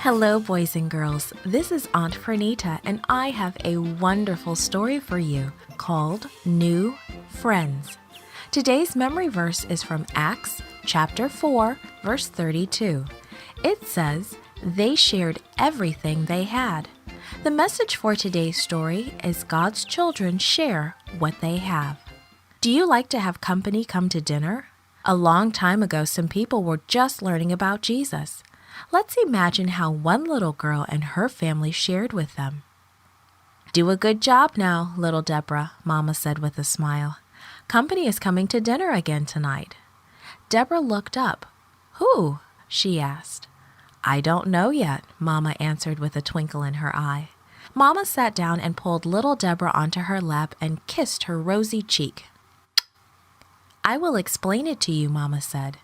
Hello, boys and girls. This is Aunt Fernita, and I have a wonderful story for you called New Friends. Today's memory verse is from Acts chapter 4, verse 32. It says, "They shared everything they had." The message for today's story is God's children share what they have. Do you like to have company come to dinner? A long time ago, some people were just learning about Jesus. Let's imagine how one little girl and her family shared with them. "Do a good job now, little Deborah," Mama said with a smile. "Company is coming to dinner again tonight." Deborah looked up. "Who?" she asked. "I don't know yet," Mama answered with a twinkle in her eye. Mama sat down and pulled little Deborah onto her lap and kissed her rosy cheek. "I will explain it to you," Mama said.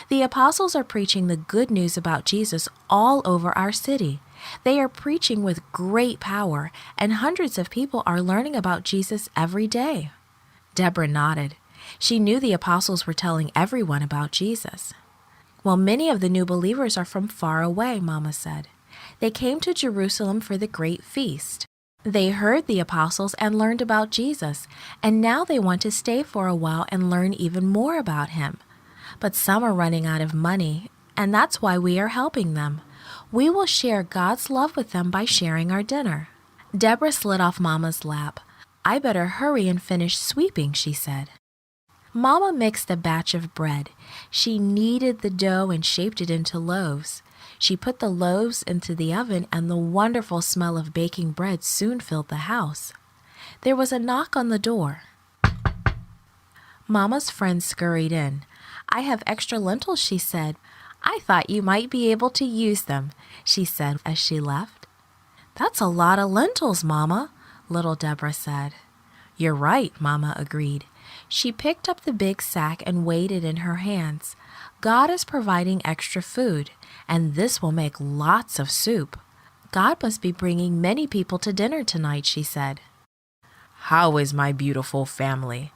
"The apostles are preaching the good news about Jesus all over our city. They are preaching with great power, and hundreds of people are learning about Jesus every day." Deborah nodded. She knew the apostles were telling everyone about Jesus. "Well, many of the new believers are from far away," Mama said. "They came to Jerusalem for the great feast. They heard the apostles and learned about Jesus, and now they want to stay for a while and learn even more about him. But some are running out of money, and that's why we are helping them. We will share God's love with them by sharing our dinner." Deborah slid off Mama's lap. "I better hurry and finish sweeping," she said. Mama mixed a batch of bread. She kneaded the dough and shaped it into loaves. She put the loaves into the oven, and the wonderful smell of baking bread soon filled the house. There was a knock on the door. Mama's friend scurried in. "I have extra lentils," she said. "I thought you might be able to use them," she said as she left. "That's a lot of lentils, Mama," little Deborah said. "You're right," Mama agreed. She picked up the big sack and weighed it in her hands. God is providing extra food, and this will make lots of soup. God must be bringing many people to dinner tonight, she said. "How is my beautiful family?"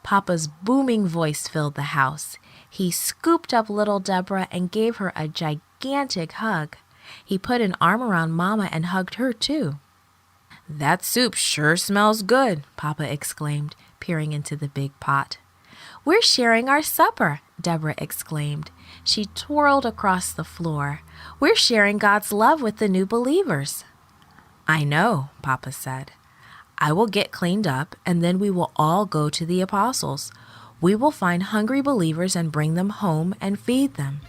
Papa's booming voice filled the house. He scooped up little Deborah and gave her a gigantic hug. He put an arm around Mama and hugged her too. "That soup sure smells good," Papa exclaimed, peering into the big pot. "We're sharing our supper," Deborah exclaimed. She twirled across the floor. "We're sharing God's love with the new believers." "I know," Papa said. "I will get cleaned up, and then we will all go to the apostles. We will find hungry believers and bring them home and feed them.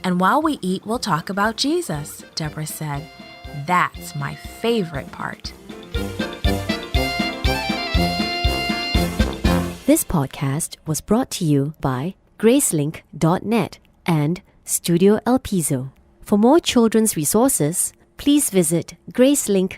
And while we eat, we'll talk about Jesus," Deborah said. "That's my favorite part." This podcast was brought to you by Gracelink.net and Studio El Piso. For more children's resources, please visit Gracelink.net.